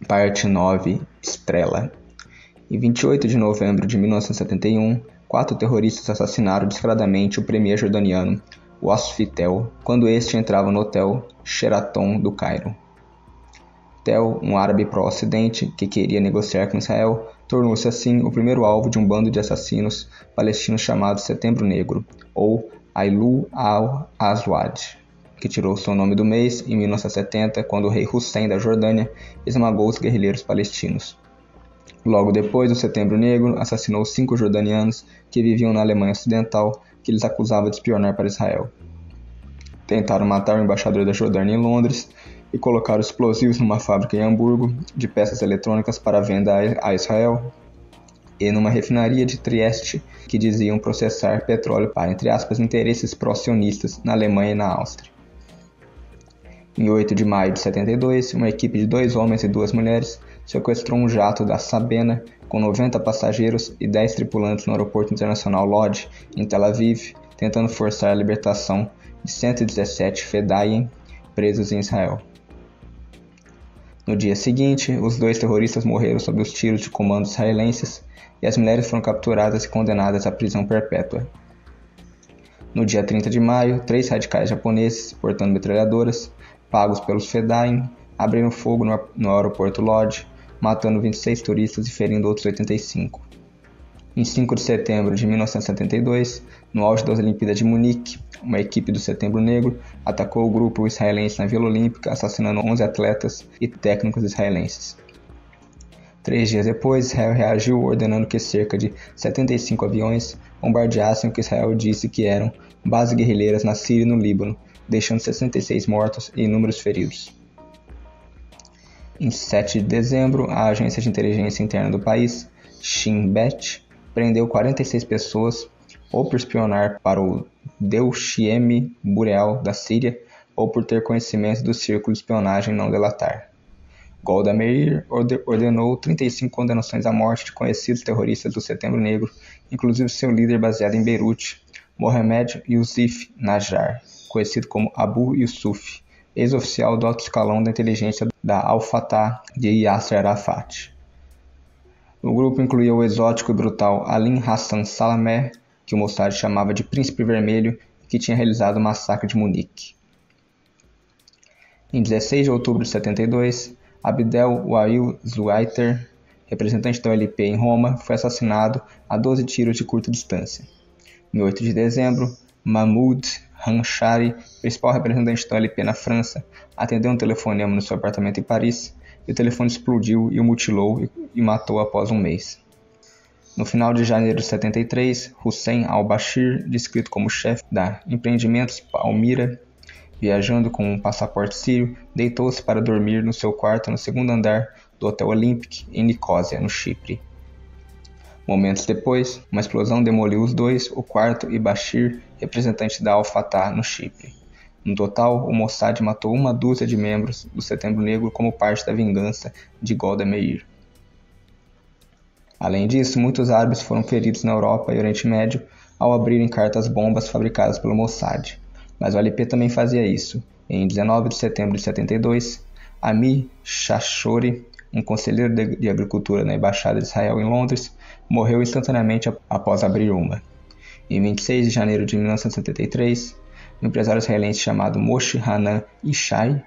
Parte 9, Estrela. Em 28 de novembro de 1971, 4 terroristas assassinaram descaradamente o premier jordaniano Wasfi Tel quando este entrava no hotel Sheraton do Cairo. Tel, um árabe pró-ocidente que queria negociar com Israel, tornou-se assim o primeiro alvo de um bando de assassinos palestinos chamado Setembro Negro, ou Ailu al-Aswad, que tirou seu nome do mês em 1970, quando o rei Hussein da Jordânia esmagou os guerrilheiros palestinos. Logo depois, o Setembro Negro assassinou 5 jordanianos que viviam na Alemanha Ocidental, que eles acusava de espionar para Israel. Tentaram matar o embaixador da Jordânia em Londres e colocaram explosivos numa fábrica em Hamburgo de peças eletrônicas para venda a Israel e numa refinaria de Trieste que diziam processar petróleo para, entre aspas, interesses pró-sionistas na Alemanha e na Áustria. Em 8 de maio de 72, uma equipe de 2 homens e 2 mulheres sequestrou um jato da Sabena com 90 passageiros e 10 tripulantes no aeroporto internacional Lod, em Tel Aviv, tentando forçar a libertação de 117 Fedayeen presos em Israel. No dia seguinte, os 2 terroristas morreram sob os tiros de comandos israelenses e as mulheres foram capturadas e condenadas à prisão perpétua. No dia 30 de maio, 3 radicais japoneses, portando metralhadoras, pagos pelos Fedayeen, abriram fogo no aeroporto Lod, matando 26 turistas e ferindo outros 85. Em 5 de setembro de 1972, no auge das Olimpíadas de Munique, uma equipe do Setembro Negro atacou o grupo israelense na Vila Olímpica, assassinando 11 atletas e técnicos israelenses. 3 dias depois, Israel reagiu ordenando que cerca de 75 aviões bombardeassem o que Israel disse que eram bases guerrilheiras na Síria e no Líbano, deixando 66 mortos e inúmeros feridos. Em 7 de dezembro, a agência de inteligência interna do país, Shin Bet, prendeu 46 pessoas ou por espionar para o Deutsche Bureau da Síria ou por ter conhecimento do círculo de espionagem não delatar. Golda Meir ordenou 35 condenações à morte de conhecidos terroristas do Setembro Negro, inclusive seu líder baseado em Beirute, Mohamed Yousef Najjar, conhecido como Abu Yusuf, ex-oficial do alto escalão da inteligência da Al-Fatah de Yasser Arafat. O grupo incluía o exótico e brutal Alim Hassan Salameh, que o Mossad chamava de Príncipe Vermelho e que tinha realizado o massacre de Munique. Em 16 de outubro de 72, Abdel Wail Zuaiter, representante da OLP em Roma, foi assassinado a 12 tiros de curta distância. Em 8 de dezembro, Mahmoud Hanchari, principal representante da OLP na França, atendeu um telefonema no seu apartamento em Paris e o telefone explodiu e o mutilou e matou após um mês. No final de janeiro de 73, Hussein al-Bashir, descrito como chefe da Empreendimentos Palmyra, viajando com um passaporte sírio, deitou-se para dormir no seu quarto no segundo andar do Hotel Olympic em Nicósia, no Chipre. Momentos depois, uma explosão demoliu os dois, o quarto e Bashir, representante da Al-Fatah no Chipre. No total, o Mossad matou 12 de membros do Setembro Negro como parte da vingança de Golda Meir. Além disso, muitos árabes foram feridos na Europa e Oriente Médio ao abrirem cartas-bombas fabricadas pelo Mossad. Mas o OLP também fazia isso. Em 19 de setembro de 72, Ami Shashori, um conselheiro de agricultura na Embaixada de Israel em Londres, morreu instantaneamente após abrir uma. Em 26 de janeiro de 1973, um empresário israelense chamado Moshe Hanan Ishai,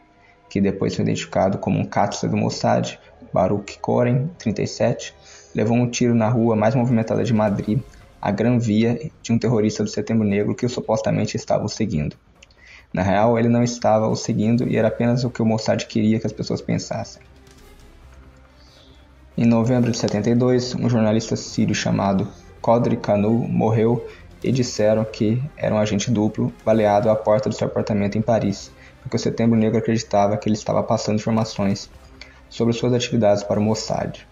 que depois foi identificado como um cápsula do Mossad, Baruch Koren, 37, levou um tiro na rua mais movimentada de Madrid, a Gran Via, de um terrorista do Setembro Negro que supostamente estava o seguindo. Na real, ele não estava o seguindo e era apenas o que o Mossad queria que as pessoas pensassem. Em novembro de 72, um jornalista sírio chamado Qadri Kanu morreu e disseram que era um agente duplo baleado à porta do seu apartamento em Paris, porque o Setembro Negro acreditava que ele estava passando informações sobre suas atividades para o Mossad.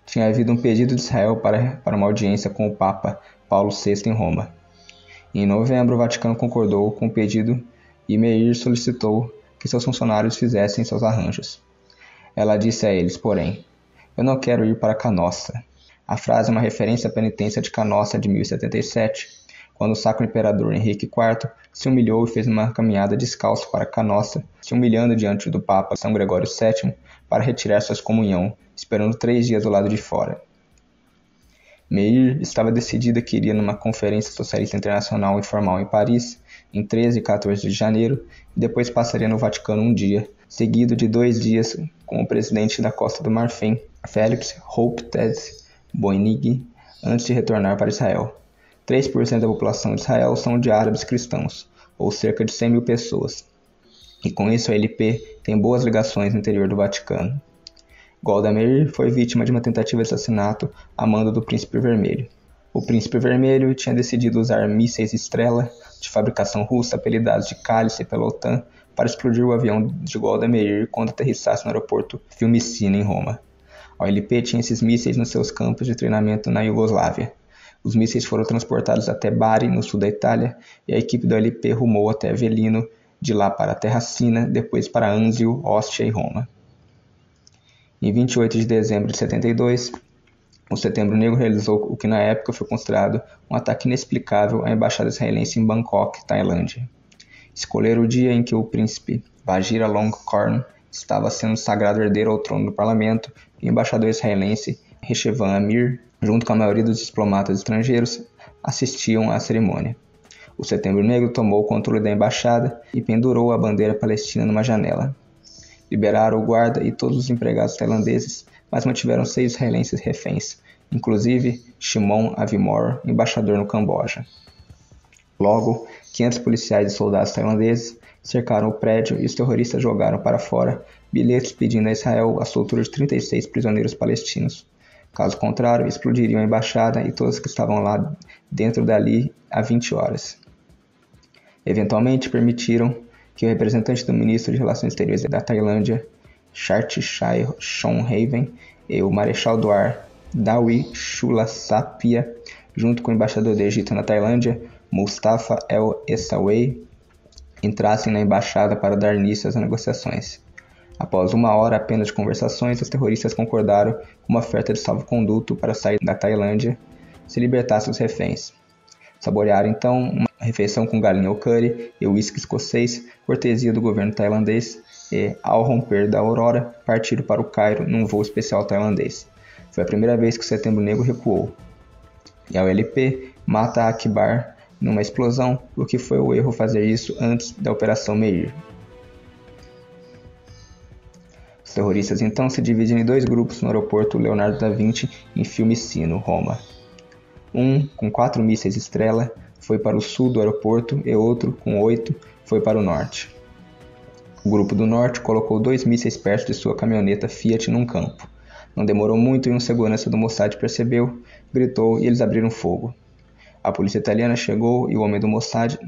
Tinha havido um pedido de Israel para uma audiência com o Papa Paulo VI em Roma. Em novembro, o Vaticano concordou com o pedido e Meir solicitou que seus funcionários fizessem seus arranjos. Ela disse a eles, porém, "Eu não quero ir para Canossa." A frase é uma referência à penitência de Canossa de 1077, quando o Sacro Imperador Henrique IV se humilhou e fez uma caminhada descalço para Canossa, se humilhando diante do Papa São Gregório VII para retirar sua excomunhão, esperando 3 dias do lado de fora. Meir estava decidida que iria numa conferência socialista internacional informal em Paris, em 13 e 14 de janeiro, e depois passaria no Vaticano um dia, seguido de 2 dias com o presidente da Costa do Marfim, Félix Houphouët-Boigny, antes de retornar para Israel. 3% da população de Israel são de árabes cristãos, ou cerca de 100 mil pessoas, e com isso a LP tem boas ligações no interior do Vaticano. Golda Meir foi vítima de uma tentativa de assassinato a mando do Príncipe Vermelho. O Príncipe Vermelho tinha decidido usar mísseis Estrela, de fabricação russa, apelidados de Cálice pela OTAN, para explodir o avião de Golda Meir quando aterrissasse no aeroporto Fiumicino, em Roma. A OLP tinha esses mísseis nos seus campos de treinamento na Iugoslávia. Os mísseis foram transportados até Bari, no sul da Itália, e a equipe da OLP rumou até Avellino, de lá para Terracina, depois para Anzio, Ostia e Roma. Em 28 de dezembro de 72, o Setembro Negro realizou o que na época foi considerado um ataque inexplicável à embaixada israelense em Bangkok, Tailândia. Escolheram o dia em que o príncipe Vajiralongkorn estava sendo sagrado herdeiro ao trono do parlamento e o embaixador israelense Rechevan Amir, junto com a maioria dos diplomatas estrangeiros, assistiam à cerimônia. O Setembro Negro tomou o controle da embaixada e pendurou a bandeira palestina numa janela. Liberaram o guarda e todos os empregados tailandeses, mas mantiveram 6 israelenses reféns, inclusive Shimon Avimor, embaixador no Camboja. Logo, 500 policiais e soldados tailandeses cercaram o prédio e os terroristas jogaram para fora bilhetes pedindo a Israel a soltura de 36 prisioneiros palestinos. Caso contrário, explodiriam a embaixada e todos que estavam lá dentro dali há 20 horas. Eventualmente, permitiram que o representante do ministro de Relações Exteriores da Tailândia, Chartchai Chonhaven, e o marechal do ar, Dawi Chulasapia, junto com o embaixador do Egito na Tailândia, Mustafa El-Essaouei, entrassem na embaixada para dar início às negociações. Após 1 hora apenas de conversações, os terroristas concordaram com uma oferta de salvo-conduto para sair da Tailândia se libertassem os reféns. Saborearam então uma refeição com galinha ao curry e uísque escocês, cortesia do governo tailandês, e, ao romper da aurora, partiram para o Cairo num voo especial tailandês. Foi a primeira vez que o Setembro Negro recuou. E a OLP mata Akbar numa explosão, o que foi o erro fazer isso antes da Operação Meir. Os terroristas então se dividem em 2 grupos no aeroporto Leonardo da Vinci, em Fiumicino, Roma. Um, com 4 mísseis Estrela, foi para o sul do aeroporto e outro, com 8, foi para o norte. O grupo do norte colocou 2 mísseis perto de sua caminhoneta Fiat num campo. Não demorou muito e um segurança do Mossad percebeu, gritou e eles abriram fogo. A polícia italiana chegou e o homem do Mossad,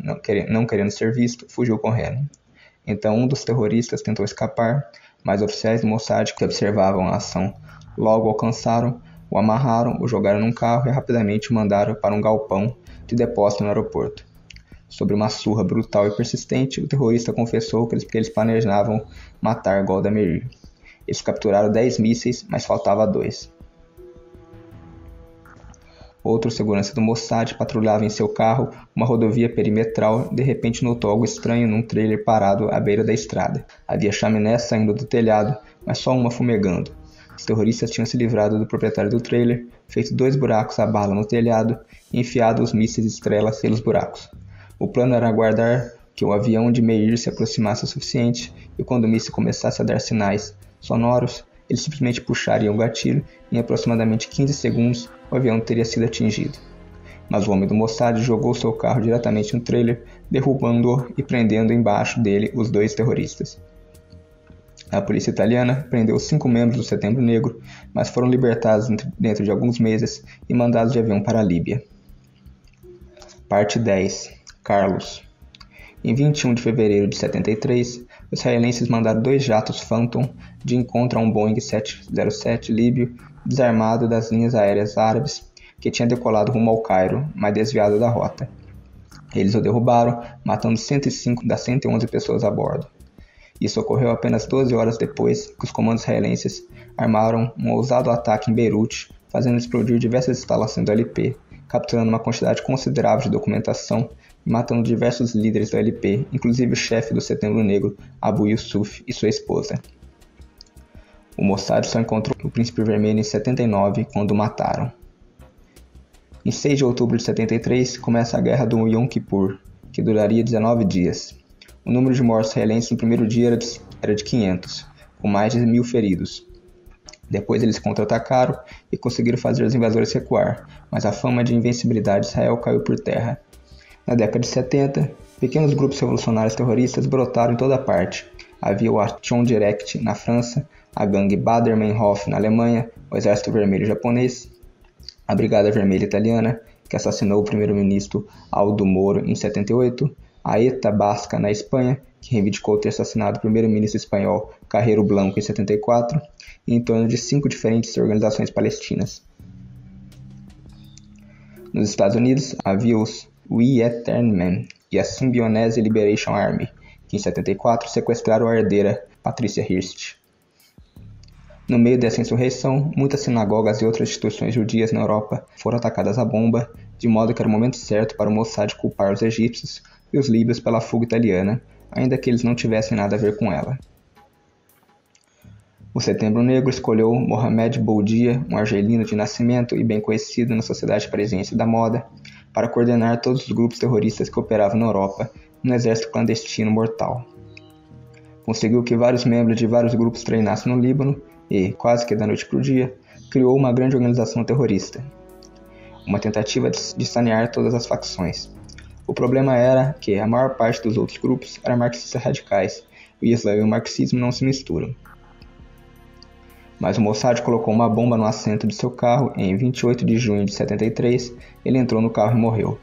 não querendo ser visto, fugiu correndo. Então um dos terroristas tentou escapar, mas oficiais do Mossad que observavam a ação logo alcançaram, o amarraram, o jogaram num carro e rapidamente o mandaram para um galpão de depósito no aeroporto. Sobre uma surra brutal e persistente, o terrorista confessou que eles planejavam matar Golda Meir. Eles capturaram 10 mísseis, mas faltava 2. Outro segurança do Mossad patrulhava em seu carro uma rodovia perimetral e de repente notou algo estranho num trailer parado à beira da estrada. Havia chaminés saindo do telhado, mas só uma fumegando. Os terroristas tinham se livrado do proprietário do trailer, feito 2 buracos à bala no telhado e enfiado os mísseis Estrela pelos buracos. O plano era aguardar que o avião de Meir se aproximasse o suficiente e quando o míssil começasse a dar sinais sonoros, eles simplesmente puxariam o gatilho e em aproximadamente 15 segundos o avião teria sido atingido. Mas o homem do Mossad jogou seu carro diretamente no trailer, derrubando-o e prendendo embaixo dele os 2 terroristas. A polícia italiana prendeu 5 membros do Setembro Negro, mas foram libertados dentro de alguns meses e mandados de avião para a Líbia. Parte 10. Carlos. Em 21 de fevereiro de 73, os israelenses mandaram 2 jatos Phantom de encontro a um Boeing 707 líbio desarmado das linhas aéreas árabes que tinha decolado rumo ao Cairo, mas desviado da rota. Eles o derrubaram, matando 105 das 111 pessoas a bordo. Isso ocorreu apenas 12 horas depois que os comandos israelenses armaram um ousado ataque em Beirute, fazendo explodir diversas instalações do LP, capturando uma quantidade considerável de documentação e matando diversos líderes do LP, inclusive o chefe do Setembro Negro, Abu Yusuf, e sua esposa. O Mossad só encontrou o Príncipe Vermelho em 79, quando o mataram. Em 6 de outubro de 73, começa a Guerra do Yom Kippur, que duraria 19 dias. O número de mortos israelenses no primeiro dia era de 500, com mais de 1.000 feridos. Depois eles contra-atacaram e conseguiram fazer os invasores recuar, mas a fama de invencibilidade de Israel caiu por terra. Na década de 70, pequenos grupos revolucionários terroristas brotaram em toda parte. Havia o Action Direct na França, a gangue Baader-Meinhof na Alemanha, o Exército Vermelho japonês, a Brigada Vermelha italiana, que assassinou o primeiro-ministro Aldo Moro em 78, a ETA basca na Espanha, que reivindicou ter assassinado o primeiro-ministro espanhol Carrero Blanco em 74, e em torno de 5 diferentes organizações palestinas. Nos Estados Unidos, havia os Weathermen e a Symbionese Liberation Army, que em 74 sequestraram a herdeira Patricia Hearst. No meio dessa insurreição, muitas sinagogas e outras instituições judias na Europa foram atacadas à bomba, de modo que era o momento certo para o Mossad culpar os egípcios e os líbios pela fuga italiana, ainda que eles não tivessem nada a ver com ela. O Setembro Negro escolheu Mohamed Boudia, um argelino de nascimento e bem conhecido na sociedade parisiense da moda, para coordenar todos os grupos terroristas que operavam na Europa no exército clandestino mortal. Conseguiu que vários membros de vários grupos treinassem no Líbano e, quase que da noite para o dia, criou uma grande organização terrorista. Uma tentativa de sanear todas as facções. O problema era que a maior parte dos outros grupos eram marxistas radicais, e o Islã e o marxismo não se misturam. Mas o Mossad colocou uma bomba no assento de seu carro e em 28 de junho de 73, ele entrou no carro e morreu.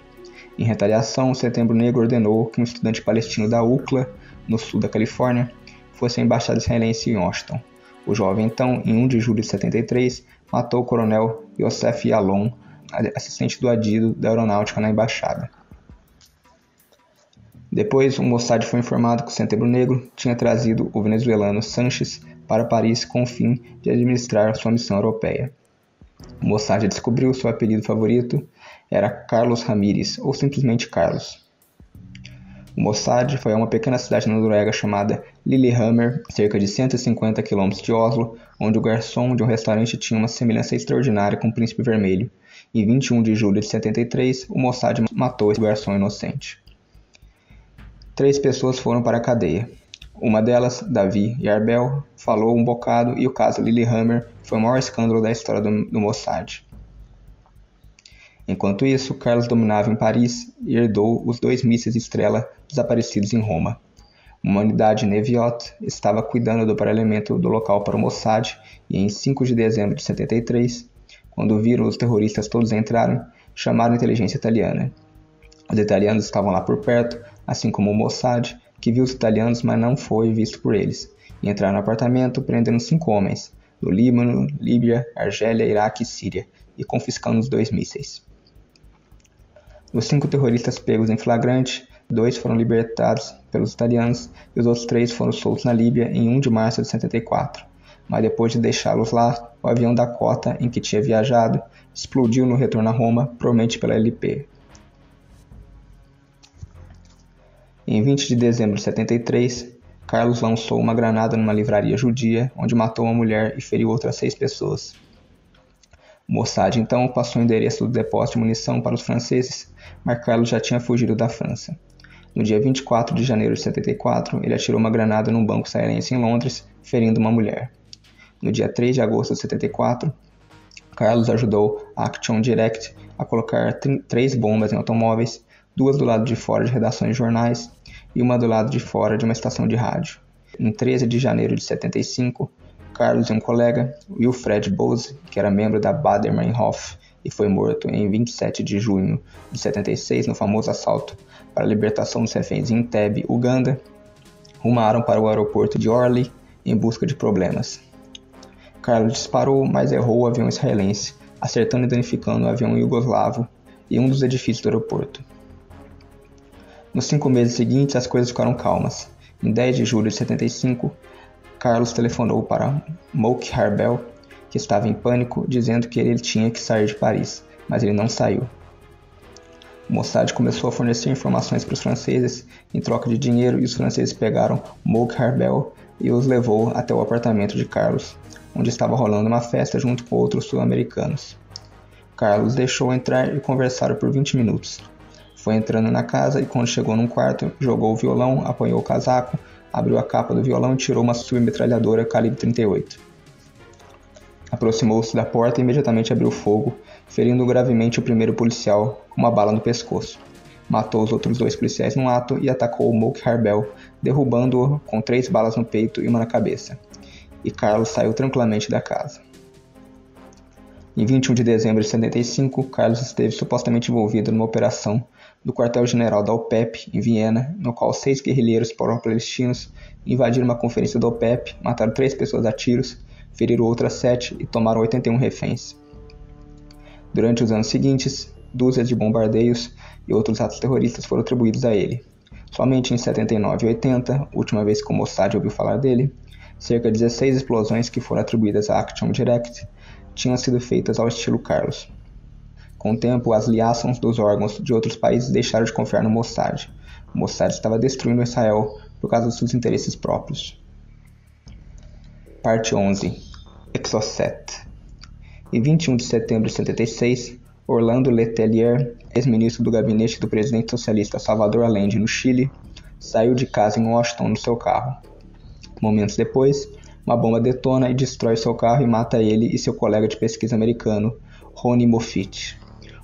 Em retaliação, o Setembro Negro ordenou que um estudante palestino da UCLA, no sul da Califórnia, fosse à embaixada israelense em Washington. O jovem, então, em 1 de julho de 73, matou o coronel Yosef Yalon, assistente do Adido da Aeronáutica na embaixada. Depois, o Mossad foi informado que o Setembro Negro tinha trazido o venezuelano Sanches para Paris com o fim de administrar sua missão europeia. O Mossad descobriu seu apelido favorito era Carlos Ramírez, ou simplesmente Carlos. O Mossad foi a uma pequena cidade na Noruega chamada Lillehammer, cerca de 150 km de Oslo, onde o garçom de um restaurante tinha uma semelhança extraordinária com o Príncipe Vermelho. Em 21 de julho de 73, o Mossad matou esse garçom inocente. 3 pessoas foram para a cadeia. Uma delas, Davi Yarbel, falou um bocado e o caso Lillehammer foi o maior escândalo da história do Mossad. Enquanto isso, Carlos dominava em Paris e herdou os 2 mísseis Estrela desaparecidos em Roma. Uma unidade Neviot estava cuidando do parelhamento do local para o Mossad e em 5 de dezembro de 73, quando viram os terroristas todos entrarem, chamaram a inteligência italiana. Os italianos estavam lá por perto, assim como o Mossad, que viu os italianos, mas não foi visto por eles, e entraram no apartamento prendendo 5 homens, do Líbano, Líbia, Argélia, Iraque e Síria, e confiscando os 2 mísseis. Dos 5 terroristas pegos em flagrante, 2 foram libertados pelos italianos e os outros 3 foram soltos na Líbia em 1 de março de 74. Mas depois de deixá-los lá, o avião Dakota em que tinha viajado explodiu no retorno a Roma, provavelmente pela LP. Em 20 de dezembro de 73, Carlos lançou uma granada numa livraria judia, onde matou uma mulher e feriu outras 6 pessoas. O Mossad então passou o endereço do depósito de munição para os franceses, mas Carlos já tinha fugido da França. No dia 24 de janeiro de 74, ele atirou uma granada num banco israelense em Londres, ferindo uma mulher. No dia 3 de agosto de 74, Carlos ajudou a Action Direct a colocar 3 bombas em automóveis, 2 do lado de fora de redações de jornais e uma do lado de fora de uma estação de rádio. Em 13 de janeiro de 75, Carlos e um colega, Wilfred Bose, que era membro da Baader-Meinhof e foi morto em 27 de junho de 76 no famoso assalto para a libertação dos reféns em Entebbe, Uganda, rumaram para o aeroporto de Orly em busca de problemas. Carlos disparou, mas errou o avião israelense, acertando e danificando o avião iugoslavo e um dos edifícios do aeroporto. Nos 5 meses seguintes, as coisas ficaram calmas. Em 10 de julho de 75, Carlos telefonou para Mouk Harbel, que estava em pânico, dizendo que ele tinha que sair de Paris, mas ele não saiu. O Mossad começou a fornecer informações para os franceses em troca de dinheiro e os franceses pegaram Mouk Harbel e os levou até o apartamento de Carlos, onde estava rolando uma festa junto com outros sul-americanos. Carlos deixou entrar e conversaram por 20 minutos. Foi entrando na casa e quando chegou num quarto, jogou o violão, apanhou o casaco, abriu a capa do violão e tirou uma submetralhadora calibre 38. Aproximou-se da porta e imediatamente abriu fogo, ferindo gravemente o primeiro policial com uma bala no pescoço. Matou os outros 2 policiais no ato e atacou Moke Harbel, derrubando-o com 3 balas no peito e uma na cabeça. E Carlos saiu tranquilamente da casa. Em 21 de dezembro de 75, Carlos esteve supostamente envolvido numa operação do quartel-general da OPEP, em Viena, no qual 6 guerrilheiros pró-palestinos invadiram uma conferência da OPEP, mataram 3 pessoas a tiros, feriram outras 7 e tomaram 81 reféns. Durante os anos seguintes, dúzias de bombardeios e outros atos terroristas foram atribuídos a ele. Somente em 79 e 80, última vez que o Mossad ouviu falar dele, cerca de 16 explosões que foram atribuídas a Action Direct tinham sido feitas ao estilo Carlos. Com o tempo, as liações dos órgãos de outros países deixaram de confiar no Mossad. O Mossad estava destruindo Israel por causa dos seus interesses próprios. Parte 11. Exocet. Em 21 de setembro de 76, Orlando Letelier, ex-ministro do gabinete do presidente socialista Salvador Allende no Chile, saiu de casa em Washington no seu carro. Momentos depois, uma bomba detona e destrói seu carro e mata ele e seu colega de pesquisa americano, Ronnie Moffitt.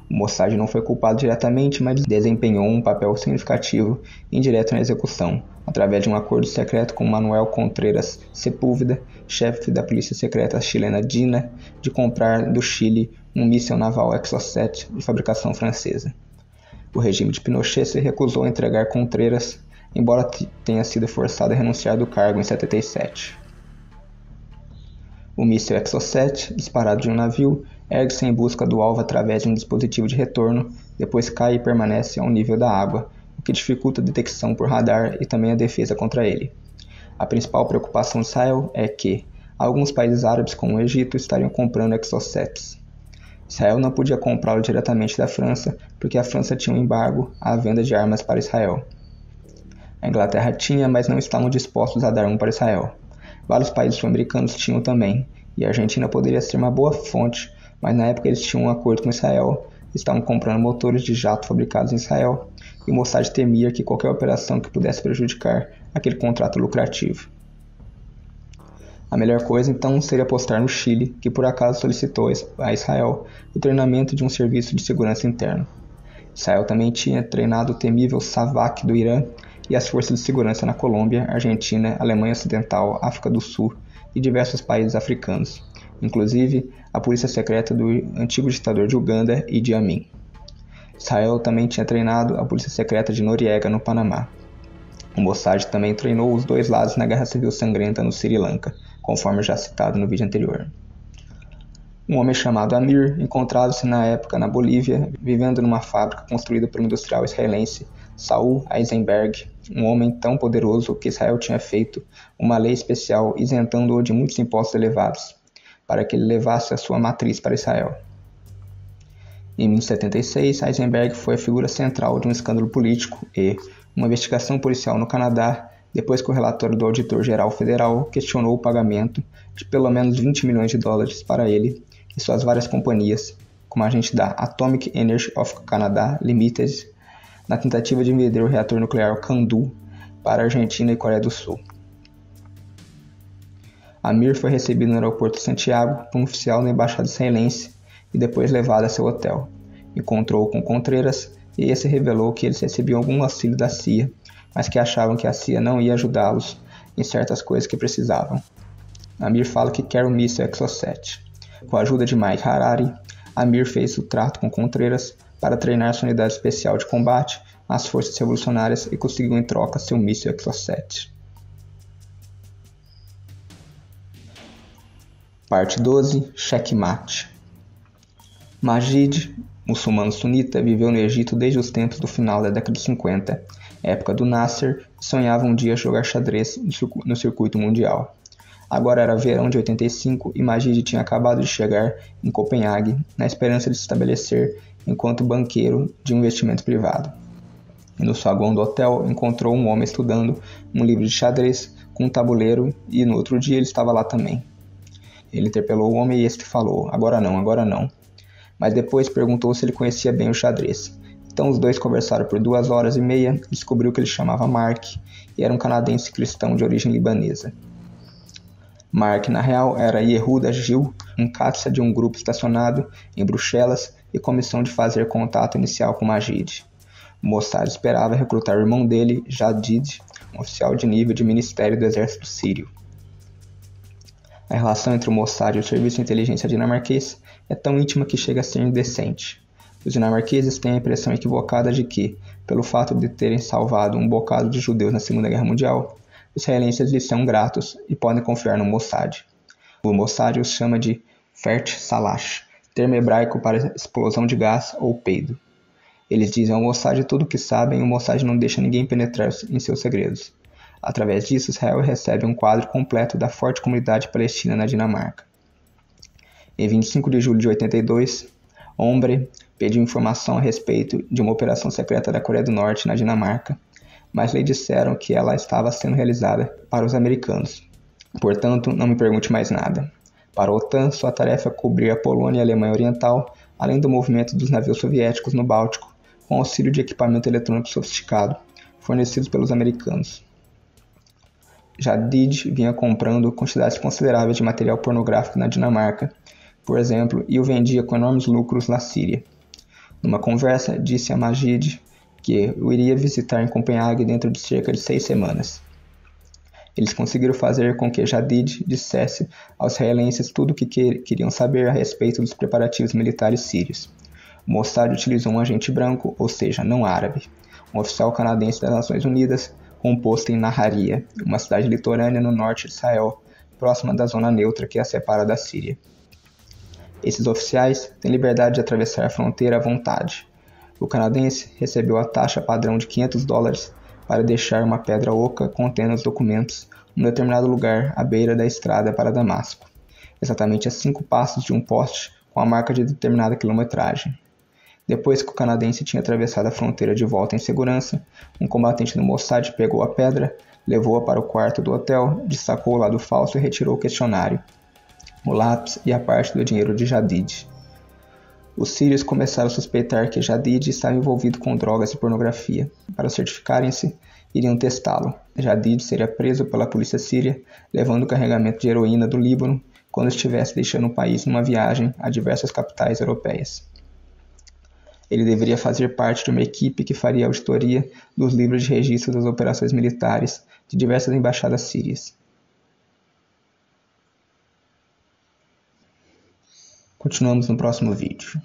O Mossad não foi culpado diretamente, mas desempenhou um papel significativo indireto na execução, através de um acordo secreto com Manuel Contreras Sepúlveda, chefe da polícia secreta chilena DINA, de comprar do Chile um míssil naval Exocet de fabricação francesa. O regime de Pinochet se recusou a entregar Contreras, embora tenha sido forçado a renunciar do cargo em 77. O míssil Exocet, disparado de um navio, ergue-se em busca do alvo através de um dispositivo de retorno, depois cai e permanece ao nível da água, o que dificulta a detecção por radar e também a defesa contra ele. A principal preocupação de Israel é que alguns países árabes, como o Egito, estariam comprando Exocets. Israel não podia comprá-lo diretamente da França, porque a França tinha um embargo à venda de armas para Israel. A Inglaterra tinha, mas não estavam dispostos a dar um para Israel. Vários países sul-americanos tinham também, e a Argentina poderia ser uma boa fonte, mas na época eles tinham um acordo com Israel, estavam comprando motores de jato fabricados em Israel, e o Mossad temia que qualquer operação que pudesse prejudicar aquele contrato lucrativo. A melhor coisa então seria apostar no Chile, que por acaso solicitou a Israel o treinamento de um serviço de segurança interno. Israel também tinha treinado o temível SAVAK do Irã e as forças de segurança na Colômbia, Argentina, Alemanha Ocidental, África do Sul e diversos países africanos, inclusive a polícia secreta do antigo ditador de Uganda, Idi Amin. Israel também tinha treinado a polícia secreta de Noriega, no Panamá. O Mossad também treinou os dois lados na Guerra Civil Sangrenta no Sri Lanka, conforme já citado no vídeo anterior. Um homem chamado Amir encontrava-se na época na Bolívia, vivendo numa fábrica construída pelo industrial israelense Saul Eisenberg, um homem tão poderoso que Israel tinha feito uma lei especial isentando-o de muitos impostos elevados, para que ele levasse a sua matriz para Israel. Em 1976, Eisenberg foi a figura central de um escândalo político e uma investigação policial no Canadá, depois que o relatório do Auditor-Geral Federal questionou o pagamento de pelo menos 20 milhões de dólares para ele e suas várias companhias, como agente da Atomic Energy of Canada Limited, na tentativa de vender o reator nuclear Candu para a Argentina e Coreia do Sul. Amir foi recebido no aeroporto de Santiago por um oficial da embaixada israelense e depois levado a seu hotel. Encontrou com Contreras e esse revelou que eles recebiam algum auxílio da CIA, mas que achavam que a CIA não ia ajudá-los em certas coisas que precisavam. Amir fala que quer o míssil Exocet. Com a ajuda de Mike Harari, Amir fez o trato com Contreras para treinar sua unidade especial de combate às forças revolucionárias e conseguiu em troca seu míssil Exocet. Parte 12. Checkmate. Majid, muçulmano sunita, viveu no Egito desde os tempos do final da década de 50, época do Nasser, e sonhava um dia jogar xadrez no circuito mundial. Agora era verão de 85 e Majid tinha acabado de chegar em Copenhague, na esperança de se estabelecer enquanto banqueiro de um investimento privado. E no saguão do hotel encontrou um homem estudando um livro de xadrez com um tabuleiro e no outro dia ele estava lá também. Ele interpelou o homem e este falou: agora não. Mas depois perguntou se ele conhecia bem o xadrez. Então os dois conversaram por 2 horas e meia e descobriu que ele chamava Mark e era um canadense cristão de origem libanesa. Mark, na real, era Yehuda Gil, um caça de um grupo estacionado em Bruxelas e com a missão de fazer contato inicial com Majid. O Mossad esperava recrutar o irmão dele, Jadid, um oficial de nível de ministério do exército sírio. A relação entre o Mossad e o serviço de inteligência dinamarquês é tão íntima que chega a ser indecente. Os dinamarqueses têm a impressão equivocada de que, pelo fato de terem salvado um bocado de judeus na Segunda Guerra Mundial, os israelenses lhes são gratos e podem confiar no Mossad. O Mossad os chama de Fert Salash, termo hebraico para explosão de gás ou peido. Eles dizem ao Mossad tudo o que sabem e o Mossad não deixa ninguém penetrar em seus segredos. Através disso, Israel recebe um quadro completo da forte comunidade palestina na Dinamarca. Em 25 de julho de 82, Ombre pediu informação a respeito de uma operação secreta da Coreia do Norte na Dinamarca, mas lhe disseram que ela estava sendo realizada para os americanos. Portanto, não me pergunte mais nada. Para a OTAN, sua tarefa é cobrir a Polônia e a Alemanha Oriental, além do movimento dos navios soviéticos no Báltico, com auxílio de equipamento eletrônico sofisticado, fornecidos pelos americanos. Jadid vinha comprando quantidades consideráveis de material pornográfico na Dinamarca, por exemplo, e o vendia com enormes lucros na Síria. Numa conversa, disse a Majid que o iria visitar em Copenhague dentro de cerca de 6 semanas. Eles conseguiram fazer com que Jadid dissesse aos israelenses tudo o que queriam saber a respeito dos preparativos militares sírios. O Mossad utilizou um agente branco, ou seja, não árabe, um oficial canadense das Nações Unidas, com um posto em Naharia, uma cidade litorânea no norte de Israel, próxima da zona neutra que a separa da Síria. Esses oficiais têm liberdade de atravessar a fronteira à vontade. O canadense recebeu a taxa padrão de $500 para deixar uma pedra oca contendo os documentos em um determinado lugar à beira da estrada para Damasco, exatamente a 5 passos de um poste com a marca de determinada quilometragem. Depois que o canadense tinha atravessado a fronteira de volta em segurança, um combatente do Mossad pegou a pedra, levou-a para o quarto do hotel, destacou o lado falso e retirou o questionário, o lápis e a parte do dinheiro de Jadid. Os sírios começaram a suspeitar que Jadid estava envolvido com drogas e pornografia. Para certificarem-se, iriam testá-lo. Jadid seria preso pela polícia síria, levando o carregamento de heroína do Líbano quando estivesse deixando o país numa viagem a diversas capitais europeias. Ele deveria fazer parte de uma equipe que faria a auditoria dos livros de registro das operações militares de diversas embaixadas sírias. Continuamos no próximo vídeo.